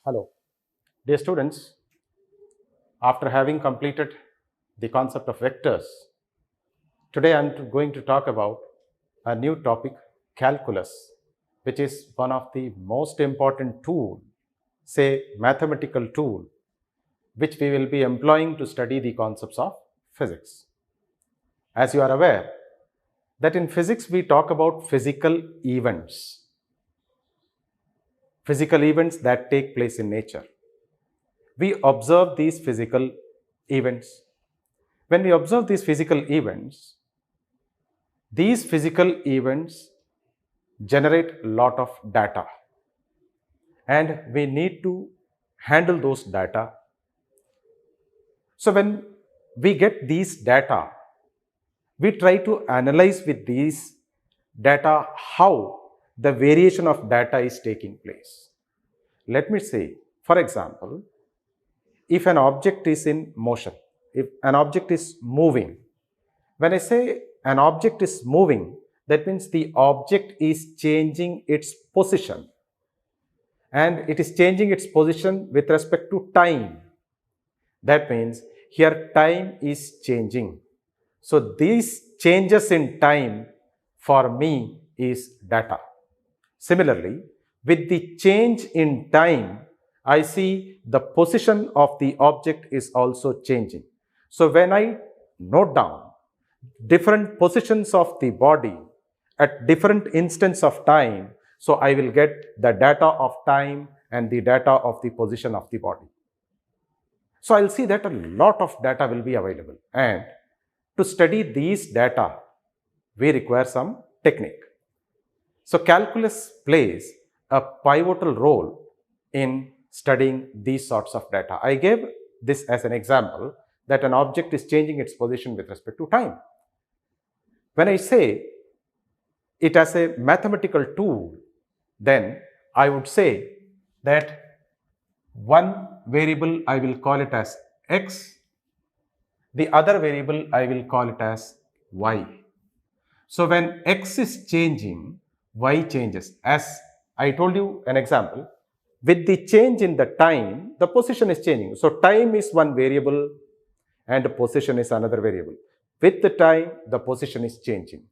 Hello, dear students. After having completed the concept of vectors, today I'm going to talk about a new topic, calculus, which is one of the most important tool, say mathematical tool, which we will be employing to study the concepts of physics. As you are aware, that in physics we talk about physical events that take place in nature. We observe these physical events. When we observe these physical events generate a lot of data, and we need to handle those data. So when we get these data, we try to analyze with these data how the variation of data is taking place. Let me say, for example, if an object is in motion, if an object is moving, when I say an object is moving, that means the object is changing its position, and it is changing its position with respect to time. That means here time is changing. So these changes in time for me is data. Similarly, with the change in time, I see the position of the object is also changing. So when I note down different positions of the body at different instants of time, so I will get the data of time and the data of the position of the body. So I'll see that a lot of data will be available, and to study these data, we require some technique. So calculus plays a pivotal role in studying these sorts of data. I gave this as an example that an object is changing its position with respect to time. When I say it as a mathematical tool, then I would say that one variable I will call it as x, the other variable I will call it as y. So when x is changing, y changes. As I told you an example, with the change in the time, the position is changing. So time is one variable and position is another variable. With the time, the position is changing.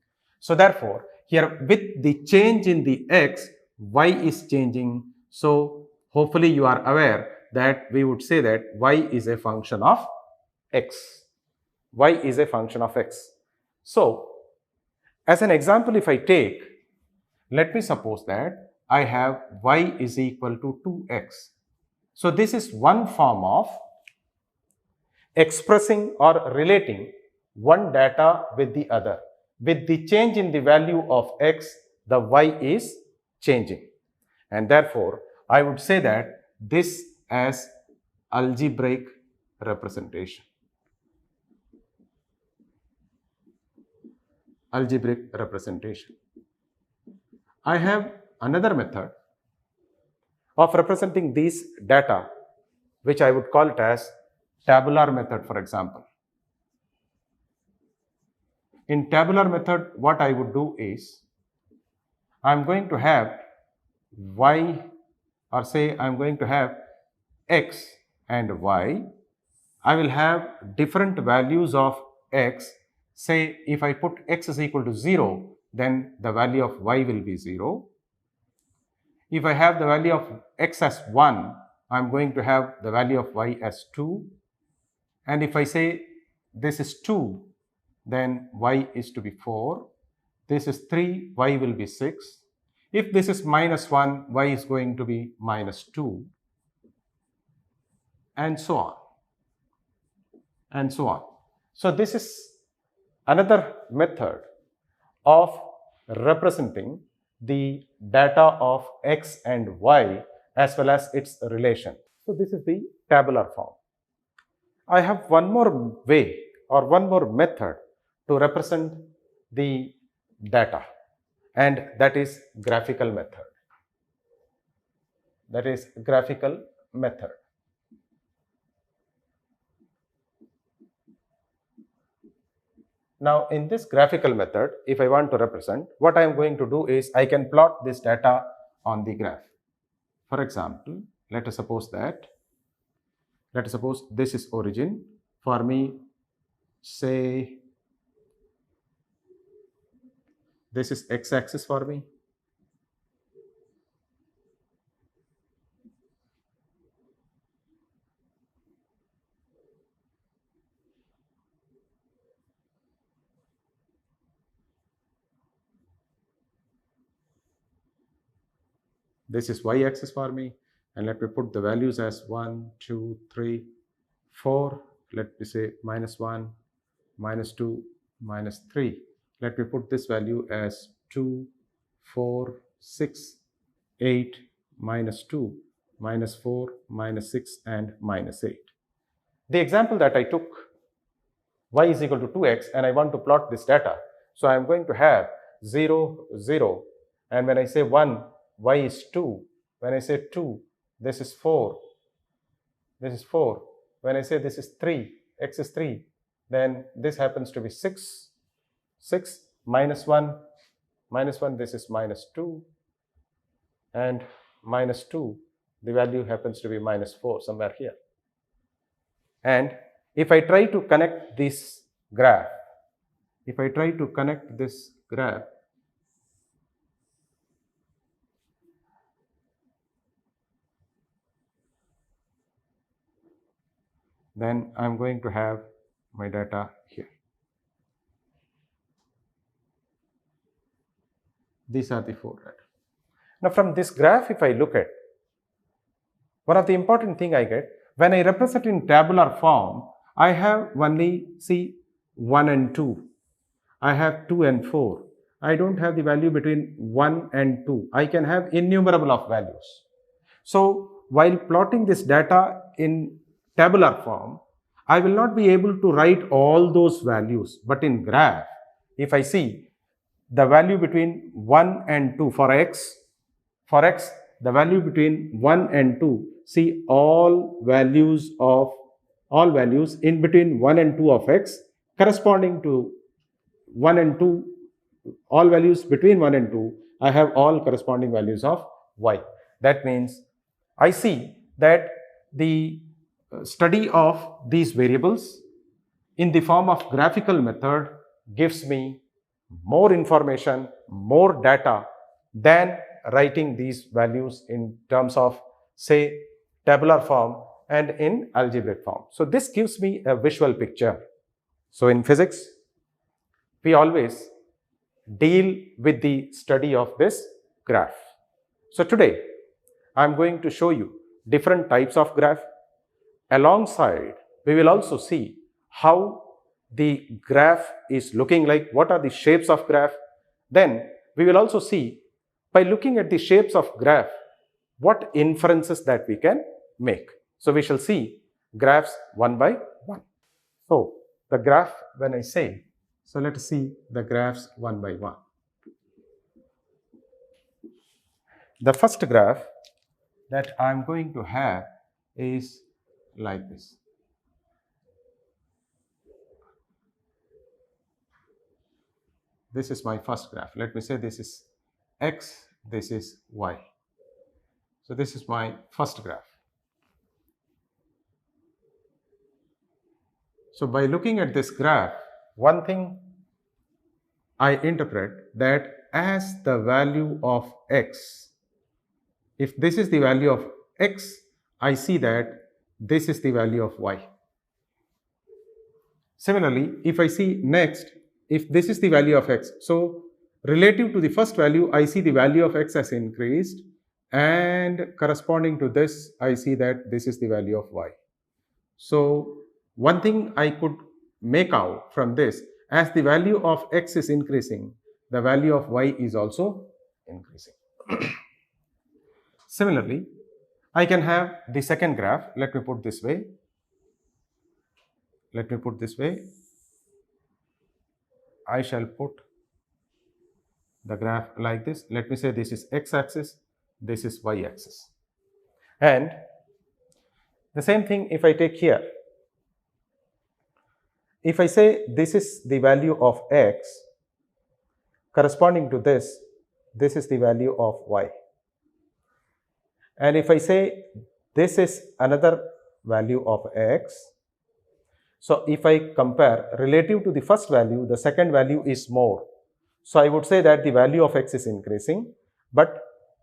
So therefore, here with the change in the x, y is changing. So hopefully you are aware that we would say that y is a function of x. Y is a function of x. So as an example, if I take, let me suppose that I have y is equal to 2x. So this is one form of expressing or relating one data with the other. With the change in the value of x, the y is changing. And therefore, I would say that this as algebraic representation. Algebraic representation. I have another method of representing these data, which I would call it as tabular method, for example. In tabular method, what I would do is, I'm going to have y, or say I'm going to have x and y. I will have different values of x. Say if I put x is equal to 0, then the value of y will be 0. If I have the value of x as 1, I'm going to have the value of y as 2. And if I say this is 2, then y is to be 4. This is 3, y will be 6. If this is minus 1, y is going to be minus 2. And so on. And so on. So this is another method of representing the data of x and y as well as its relation. So this is the tabular form. I have one more way or one more method to represent the data, and that is graphical method. That is graphical method. Now, in this graphical method, if I want to represent, what I am going to do is I can plot this data on the graph. For example, let us suppose this is origin. For me, say this is x-axis for me. This is y-axis for me, and let me put the values as 1, 2, 3, 4. Let me say -1, -2, -3. Let me put this value as 2, 4, 6, 8, -2, -4, -6, and -8. The example that I took, y is equal to 2x, and I want to plot this data. So I am going to have 0, 0, and when I say 1, y is 2. When I say 2, this is 4. This is 4. When I say this is 3, x is 3, then this happens to be 6. 6 -1, -1, this is -2, and -2, the value happens to be -4 somewhere here. And if I try to connect this graph, then I'm going to have my data here. These are the 4 data. Now from this graph, if I look at, one of the important thing I get, when I represent in tabular form, I have only, see, 1 and 2. I have 2 and 4. I don't have the value between 1 and 2. I can have innumerable of values. So while plotting this data in tabular form, I will not be able to write all those values. But in graph, if I see the value between 1 and 2 for x, the value between 1 and 2, see all values in between 1 and 2 of x corresponding to 1 and 2, all values between 1 and 2, I have all corresponding values of y. That means I see that the study of these variables in the form of graphical method gives me more information, more data than writing these values in terms of, say, tabular form and in algebraic form. So this gives me a visual picture. So in physics, we always deal with the study of this graph. So today, I'm going to show you different types of graph. Alongside, we will also see how the graph is looking like, what are the shapes of graph. Then we will also see, by looking at the shapes of graph, what inferences that we can make. So we shall see graphs one by one. So the graph, when I say, so let us see the graphs one by one. The first graph that I am going to have is like this. This is my first graph. Let me say this is x, this is y. So this is my first graph. So by looking at this graph, one thing I interpret that as the value of x, if this is the value of x, I see that this is the value of y. Similarly, if I see next, if this is the value of x, so relative to the first value, I see the value of x has increased, and corresponding to this, I see that this is the value of y. So one thing I could make out from this, as the value of x is increasing, the value of y is also increasing. Similarly, I can have the second graph. Let me put this way. I shall put the graph like this. Let me say this is x-axis, this is y-axis. And the same thing if I take here. If I say this is the value of x, corresponding to this is the value of y. And if I say this is another value of x. So if I compare relative to the first value, the second value is more. So I would say that the value of x is increasing, but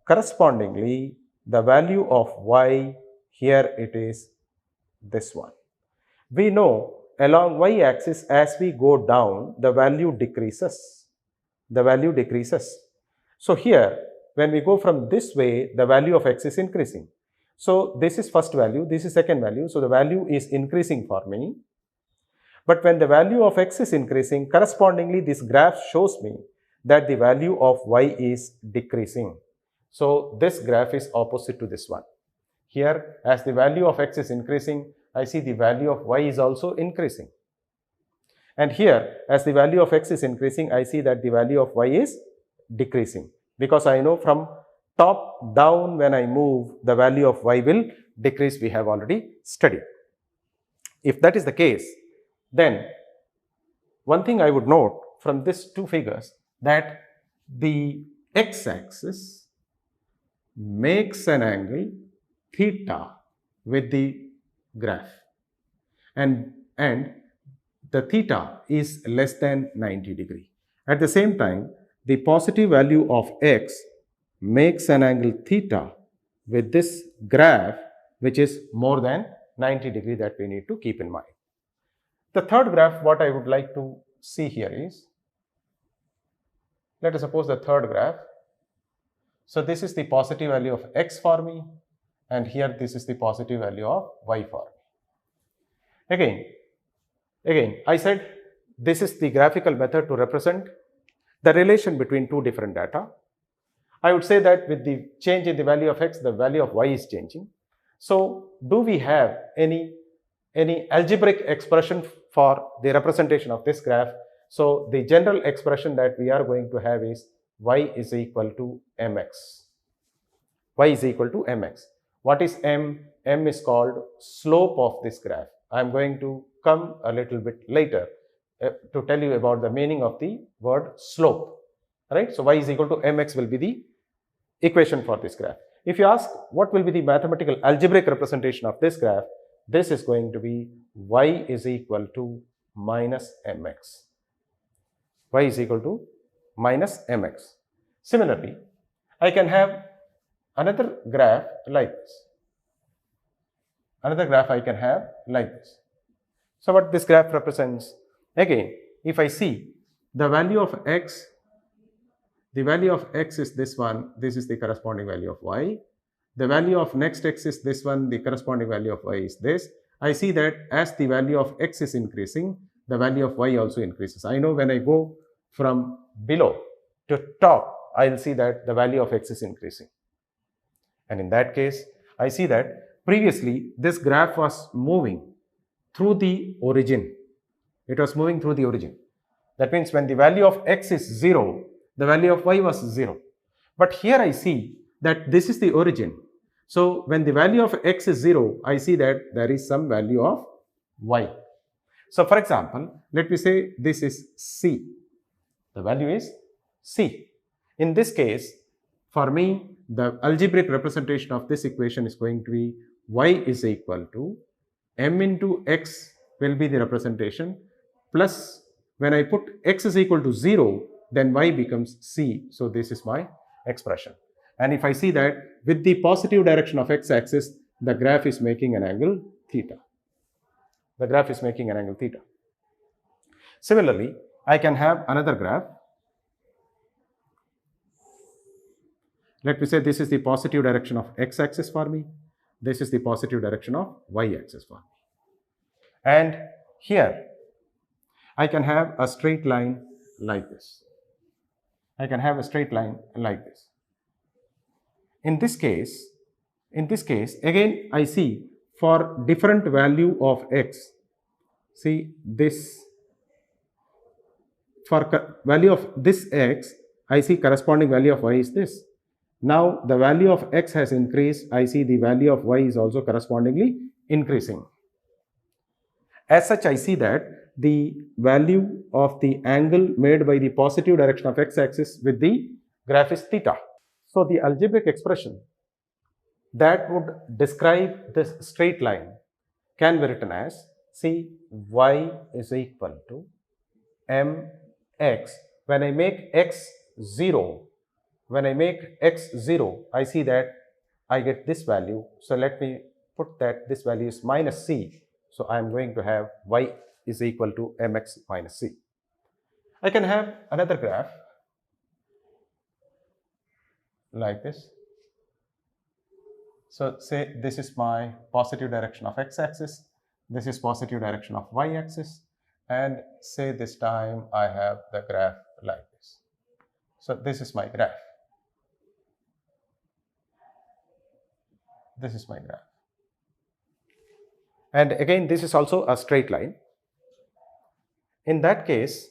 correspondingly the value of y, here it is this one. We know along y axis, as we go down, the value decreases. The value decreases. So here, when we go from this way, the value of x is increasing. So this is first value, this is second value. So the value is increasing for me. But when the value of x is increasing, correspondingly this graph shows me that the value of y is decreasing. So this graph is opposite to this one. Here, as the value of x is increasing, I see the value of y is also increasing. And here, as the value of x is increasing, I see that the value of y is decreasing. Because I know from top down, when I move, the value of y will decrease. We have already studied. If that is the case, then one thing I would note from these two figures, that the x-axis makes an angle theta with the graph, and the theta is less than 90 degree. At the same time, the positive value of x makes an angle theta with this graph, which is more than 90 degree, that we need to keep in mind. The third graph, what I would like to see here is, let us suppose the third graph. So this is the positive value of x for me, and here this is the positive value of y for me. Again, I said this is the graphical method to represent the relation between two different data. I would say that with the change in the value of x, the value of y is changing. So do we have any algebraic expression for the representation of this graph? So the general expression that we are going to have is y is equal to mx. Y is equal to mx. What is m? M is called slope of this graph. I am going to come a little bit later to tell you about the meaning of the word slope. Right? So y is equal to mx will be the equation for this graph. If you ask what will be the mathematical algebraic representation of this graph, this is going to be y is equal to minus mx. Y is equal to minus mx. Similarly, I can have another graph like this. Another graph I can have like this. So what this graph represents, again, if I see the value of x, the value of x is this one, this is the corresponding value of y. The value of next x is this one, the corresponding value of y is this. I see that as the value of x is increasing, the value of y also increases. I know when I go from below to top, I will see that the value of x is increasing. And in that case, I see that previously this graph was moving through the origin. It was moving through the origin. That means when the value of x is 0, the value of y was 0. But here I see that this is the origin. So when the value of x is 0, I see that there is some value of y. So for example, let me say this is c. The value is c. In this case, for me, the algebraic representation of this equation is going to be y is equal to m into x will be the representation, plus when I put x is equal to 0, then y becomes c. So this is my expression. And if I see that with the positive direction of x-axis, the graph is making an angle theta. The graph is making an angle theta. Similarly, I can have another graph. Let me say this is the positive direction of x-axis for me. This is the positive direction of y-axis for me. And here, I can have a straight line like this. I can have a straight line like this. In this case, again I see for different value of x, see this, for value of this x, I see corresponding value of y is this. Now the value of x has increased, I see the value of y is also correspondingly increasing. As such, I see that the value of the angle made by the positive direction of x-axis with the graph is theta. So the algebraic expression that would describe this straight line can be written as, see, y is equal to mx. When I make x 0, I see that I get this value. So let me put that this value is minus c. So I am going to have y is equal to mx minus c. I can have another graph like this. So say this is my positive direction of x-axis, this is positive direction of y-axis, and say this time I have the graph like this. So this is my graph. This is my graph. And again, this is also a straight line. In that case,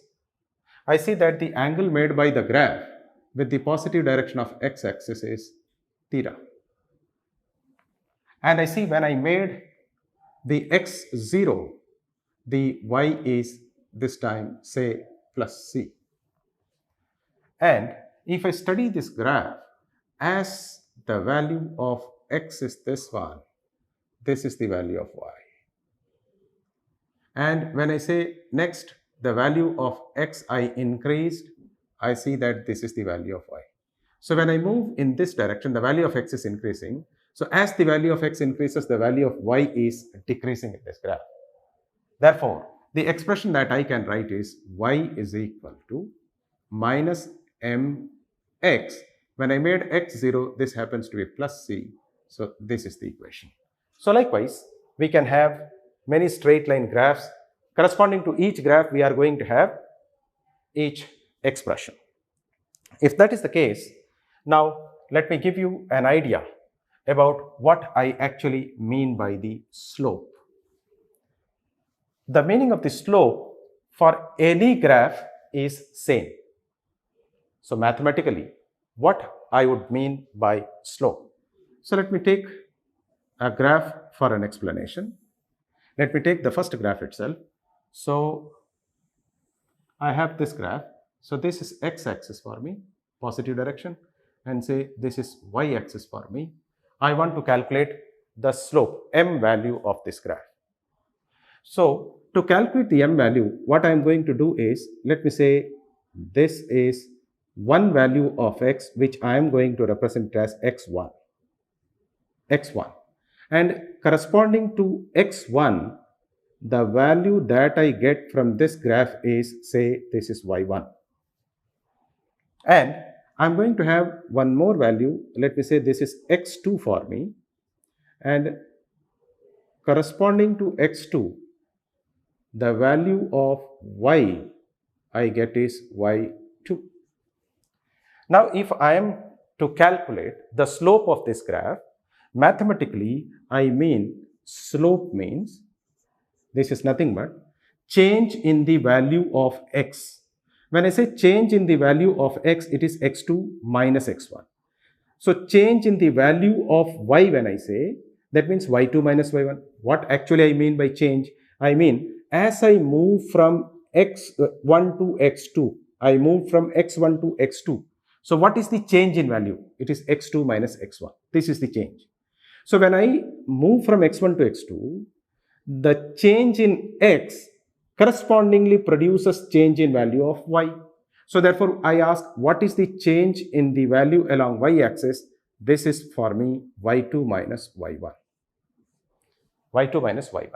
I see that the angle made by the graph with the positive direction of x-axis is theta. And I see when I made the x 0, the y is this time say plus c. And if I study this graph as the value of x is this one, this is the value of y. And when I say next the value of x I increased, I see that this is the value of y. So when I move in this direction, the value of x is increasing. So as the value of x increases, the value of y is decreasing in this graph. Therefore, the expression that I can write is y is equal to minus mx. When I made x 0, this happens to be plus c. So this is the equation. So likewise, we can have many straight line graphs. Corresponding to each graph, we are going to have each expression. If that is the case, now let me give you an idea about what I actually mean by the slope. The meaning of the slope for any graph is same. So mathematically, what I would mean by slope. So let me take a graph for an explanation. Let me take the first graph itself. So I have this graph. So this is x-axis for me, positive direction, and say this is y-axis for me. I want to calculate the slope, m value of this graph. So to calculate the m value, what I am going to do is, let me say this is one value of x, which I am going to represent as x1. And corresponding to x1, the value that I get from this graph is, say, this is y1. And I'm going to have one more value. Let me say this is x2 for me. And corresponding to x2, the value of y I get is y2. Now, if I am to calculate the slope of this graph, mathematically, I mean slope means this is nothing but change in the value of x. When I say change in the value of x, it is x2 minus x1. So change in the value of y, when I say, that means y2 minus y1. What actually I mean by change? I mean, as I move from x1 to x2, I move from x1 to x2. So what is the change in value? It is x2 minus x1. This is the change. So when I move from x1 to x2, the change in x correspondingly produces change in value of y. So therefore, I ask, what is the change in the value along y-axis? This is for me y2 minus y1. y2 minus y1.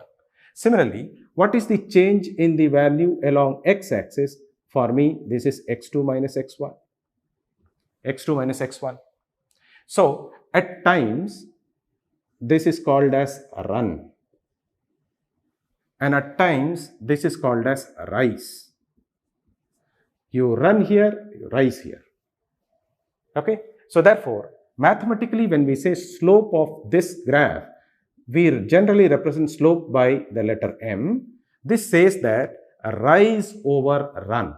Similarly, what is the change in the value along x-axis? For me, this is x2 minus x1. x2 minus x1. So at times, this is called as run. And at times, this is called as rise. You run here, you rise here. Okay? So therefore, mathematically, when we say slope of this graph, we generally represent slope by the letter m. This says that rise over run.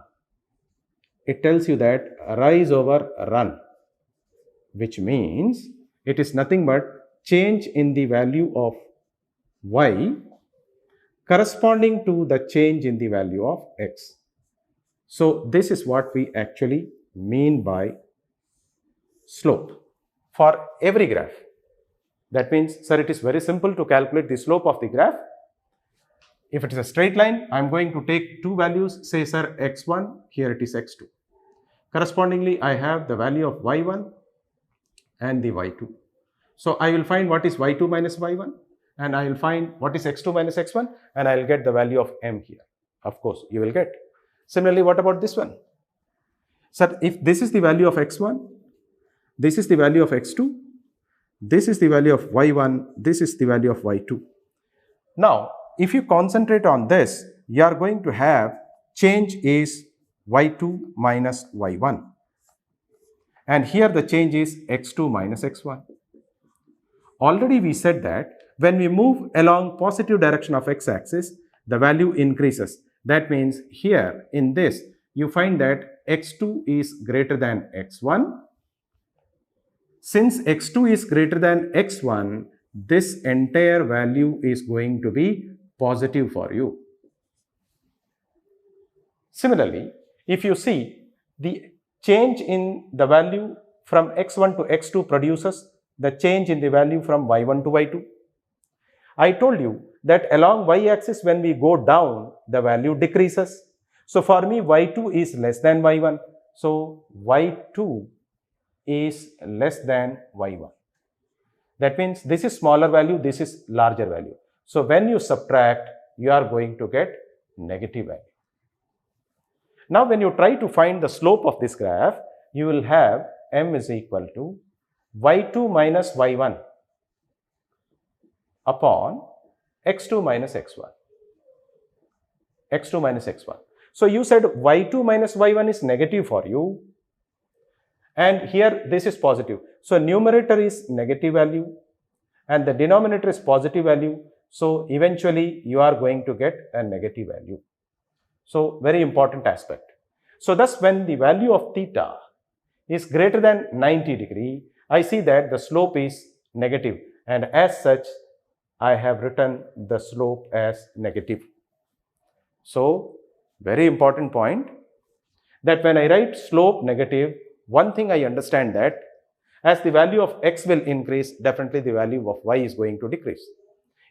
It tells you that rise over run, which means it is nothing but change in the value of y corresponding to the change in the value of x. So this is what we actually mean by slope for every graph. That means, sir, it is very simple to calculate the slope of the graph. If it is a straight line, I am going to take two values, say, sir, x1, here it is x2. Correspondingly, I have the value of y1 and the y2. So I will find what is y2 minus y1, and I will find what is x2 minus x1, and I will get the value of m here. Of course, you will get. Similarly, what about this one? Sir, if this is the value of x1, this is the value of x2, this is the value of y1, this is the value of y2. Now, if you concentrate on this, you are going to have change is y2 minus y1. And here the change is x2 minus x1. Already we said that when we move along positive direction of x-axis, the value increases. That means here in this, you find that x2 is greater than x1. Since x2 is greater than x1, this entire value is going to be positive for you. Similarly, if you see the change in the value from x1 to x2 produces the change in the value from y1 to y2. I told you that along y-axis when we go down, the value decreases. So for me, y2 is less than y1. So y2 is less than y1. That means this is smaller value, this is larger value. So when you subtract, you are going to get negative value. Now when you try to find the slope of this graph, you will have m is equal to y2 minus y1 upon x2 minus x1. x2 minus x1. So you said y2 minus y1 is negative for you, and here this is positive. So numerator is negative value and the denominator is positive value. So eventually you are going to get a negative value. So very important aspect. So thus when the value of theta is greater than 90 degree, I see that the slope is negative, and as such I have written the slope as negative. So very important point, that when I write slope negative, one thing I understand that as the value of x will increase, definitely the value of y is going to decrease.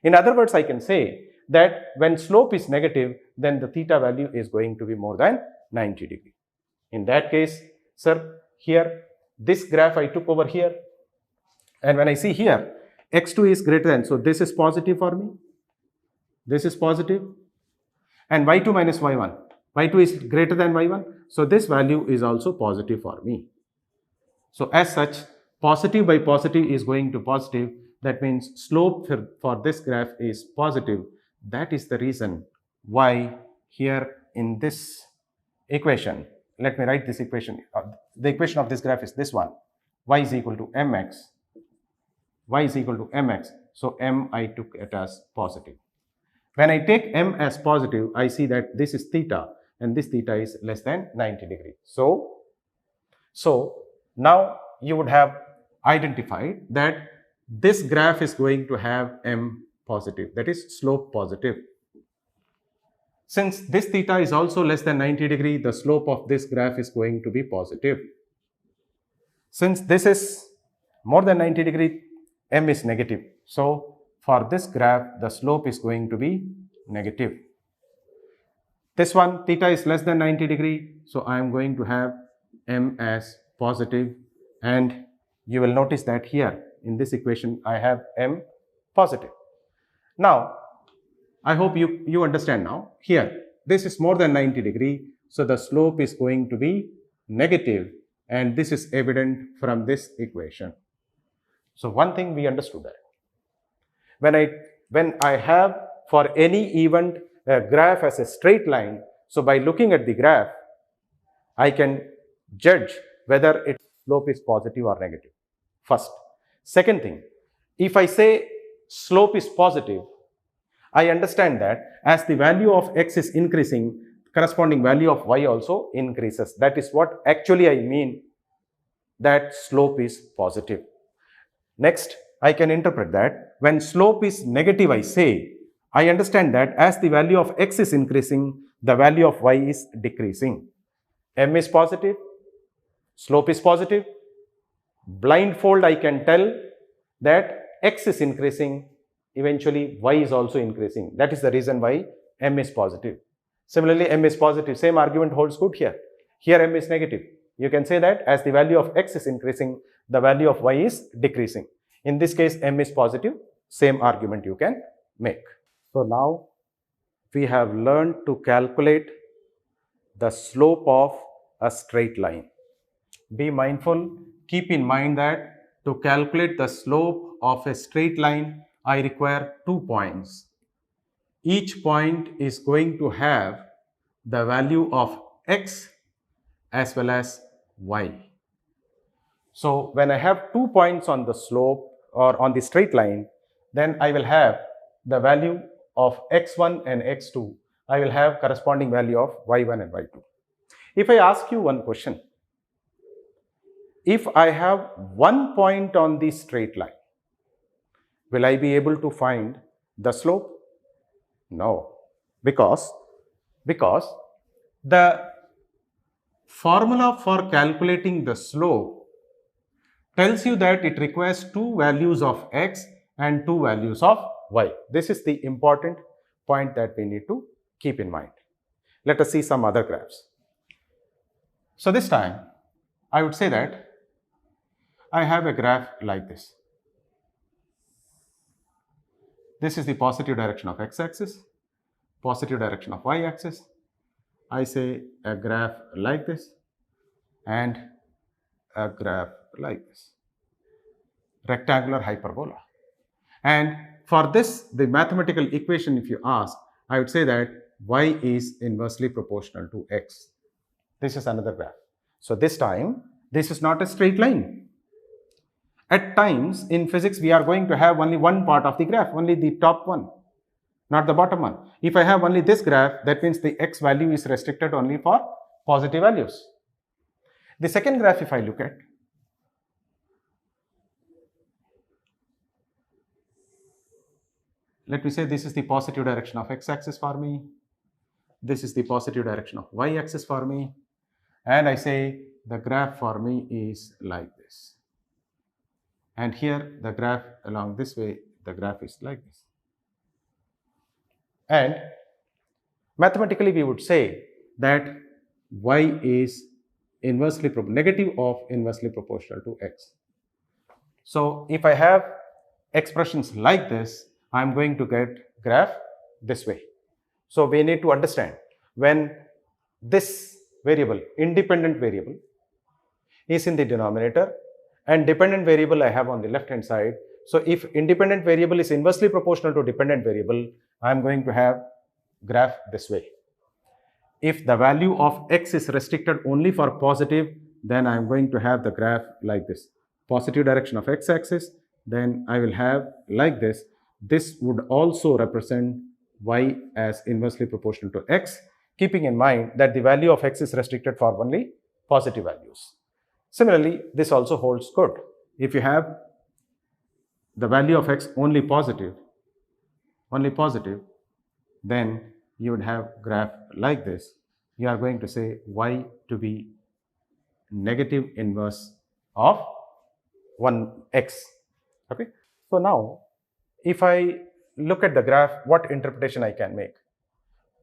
In other words, I can say that when slope is negative, then the theta value is going to be more than 90 degree. In that case, sir, here this graph I took over here, and when I see here x2 is greater than, so this is positive for me, this is positive, and y2 minus y1, y2 is greater than y1, so this value is also positive for me. So as such, positive by positive is going to positive. That means slope for this graph is positive. That is the reason why here in this equation, let me write this equation. The equation of this graph is this one. Y is equal to mx. Y is equal to mx. So m I took it as positive. When I take m as positive, I see that this is theta and this theta is less than 90 degree. So now you would have identified that this graph is going to have m positive, that is slope positive. Since this theta is also less than 90 degree, the slope of this graph is going to be positive. Since this is more than 90 degree, m is negative. So for this graph, the slope is going to be negative. This one, theta is less than 90 degree, so I am going to have m as positive, and you will notice that here in this equation I have m positive. Now I hope you understand now. Here this is more than 90 degree, so the slope is going to be negative, and this is evident from this equation. So one thing we understood that when I have for any event a graph as a straight line, so by looking at the graph I can judge whether its slope is positive or negative. First. Second thing, if I say slope is positive, I understand that as the value of x is increasing, corresponding value of y also increases. That is what actually I mean that slope is positive. Next, I can interpret that when slope is negative, I understand that as the value of x is increasing, the value of y is decreasing. M is positive, slope is positive. Blindfold, I can tell that x is increasing, eventually y is also increasing. That is the reason why m is positive. Similarly, m is positive. Same argument holds good here. Here m is negative. You can say that as the value of x is increasing, the value of y is decreasing. In this case, m is positive. Same argument you can make. So now we have learned to calculate the slope of a straight line. Be mindful, keep in mind that to calculate the slope of a straight line, I require 2 points. Each point is going to have the value of x as well as y. So when I have 2 points on the slope or on the straight line, then I will have the value of x1 and x2. I will have corresponding value of y1 and y2. If I ask you one question, if I have 1 point on the straight line, will I be able to find the slope? No, because the formula for calculating the slope tells you that it requires 2 values of x and 2 values of y. This is the important point that we need to keep in mind. Let us see some other graphs. So this time, I would say that I have a graph like this. This is the positive direction of x-axis, positive direction of y-axis. I say a graph like this and a graph like this. Rectangular hyperbola. And for this, the mathematical equation, if you ask, I would say that y is inversely proportional to x. This is another graph. So this time, this is not a straight line. At times in physics, we are going to have only one part of the graph, only the top one, not the bottom one. If I have only this graph, that means the x value is restricted only for positive values. The second graph, if I look at, let me say this is the positive direction of x-axis for me. This is the positive direction of y-axis for me. And I say the graph for me is like this. And here the graph along this way, the graph is like this. And mathematically we would say that y is inversely negative of inversely proportional to x. So if I have expressions like this, I am going to get graph this way. So we need to understand when this variable, independent variable, is in the denominator and dependent variable I have on the left hand side. So if independent variable is inversely proportional to dependent variable, I am going to have graph this way. If the value of x is restricted only for positive, then I am going to have the graph like this. Positive direction of x-axis, then I will have like this. This would also represent y as inversely proportional to x, keeping in mind that the value of x is restricted for only positive values. Similarly, this also holds good. If you have the value of x only positive, then you would have graph like this. You are going to say y to be negative inverse of 1x. Okay. So now, if I look at the graph, what interpretation I can make?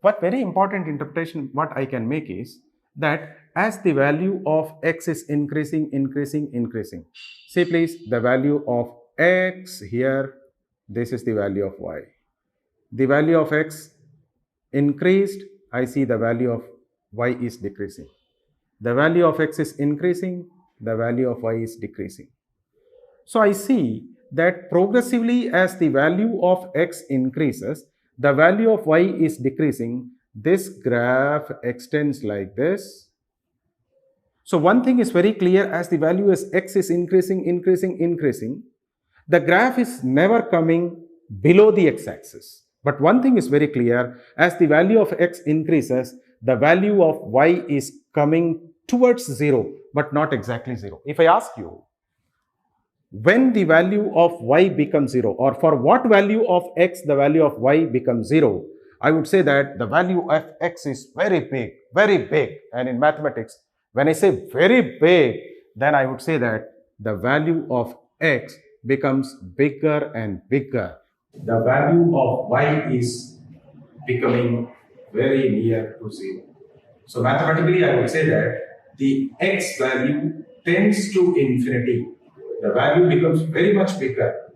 What very important interpretation what I can make is that as the value of x is increasing, see please, the value of x here, this is the value of y. The value of x increased, I see the value of y is decreasing. The value of x is increasing, the value of y is decreasing. So I see that progressively as the value of x increases, the value of y is decreasing. This graph extends like this. So one thing is very clear, as the value as x is increasing, the graph is never coming below the x-axis. But one thing is very clear, as the value of x increases, the value of y is coming towards 0, but not exactly 0. If I ask you, when the value of y becomes 0, or for what value of x the value of y becomes 0, I would say that the value of x is very big. And in mathematics, when I say very big, then I would say that the value of x becomes bigger and bigger, the value of y is becoming very near to 0. So mathematically, I would say that the x value tends to infinity. The value becomes very much bigger.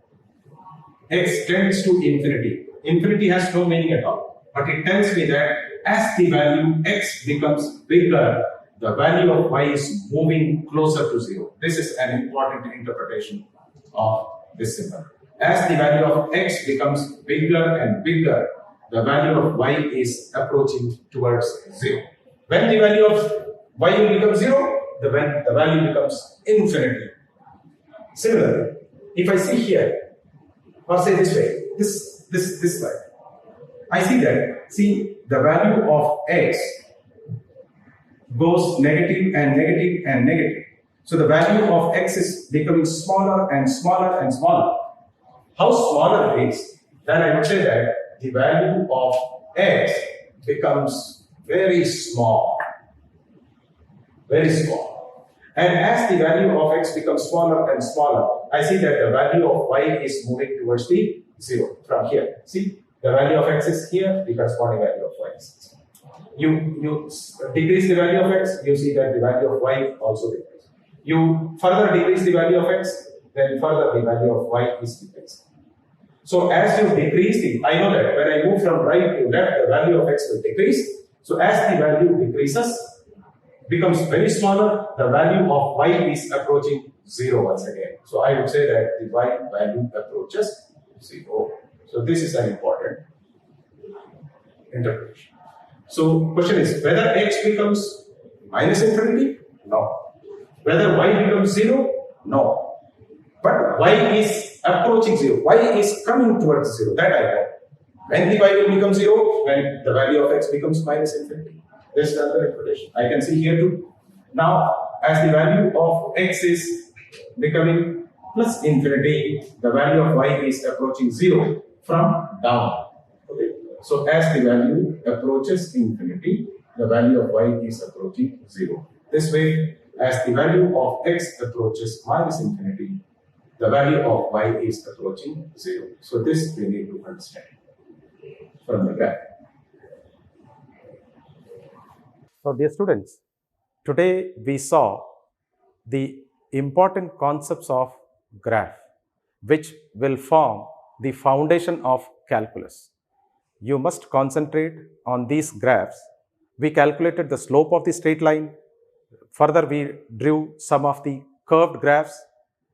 X tends to infinity. Infinity has no meaning at all. But it tells me that as the value x becomes bigger, the value of y is moving closer to 0. This is an important interpretation of this symbol. As the value of x becomes bigger and bigger, the value of y is approaching towards 0. When the value of y will become 0, the value becomes infinity. Similarly, if I see here, or say this way, this slide, I see that, the value of x goes negative and negative and negative. So the value of x is becoming smaller and smaller and smaller. How smaller it is, then I would say that the value of x becomes very small. Very small. And as the value of x becomes smaller and smaller, I see that the value of y is moving towards the 0 from here. See, the value of x is here, the corresponding value of y is. You decrease the value of x, you see that the value of y also decreases. You further decrease the value of x, then further the value of y is decreased. So as you decrease I know that when I move from right to left, the value of x will decrease. So as the value decreases, becomes very smaller, the value of y is approaching 0 once again. So I would say that the y value approaches 0. So this is an important interpretation. So question is whether x becomes minus infinity? No. Whether y becomes 0? No. But y is approaching 0. Y is coming towards 0. That I know. When the y will become 0? When the value of x becomes minus infinity. This is another interpretation. I can see here too. Now, as the value of x is becoming plus infinity, the value of y is approaching 0 from down. Okay. So as the value approaches infinity, the value of y is approaching 0. This way, as the value of x approaches minus infinity, the value of y is approaching 0. So this we need to understand from the graph. So dear students, today we saw the important concepts of graph, which will form the foundation of calculus. You must concentrate on these graphs. We calculated the slope of the straight line. Further, we drew some of the curved graphs.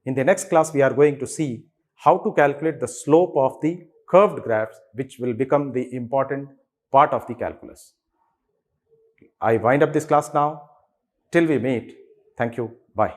In the next class, we are going to see how to calculate the slope of the curved graphs, which will become the important part of the calculus. I wind up this class now. Till we meet, thank you. Bye.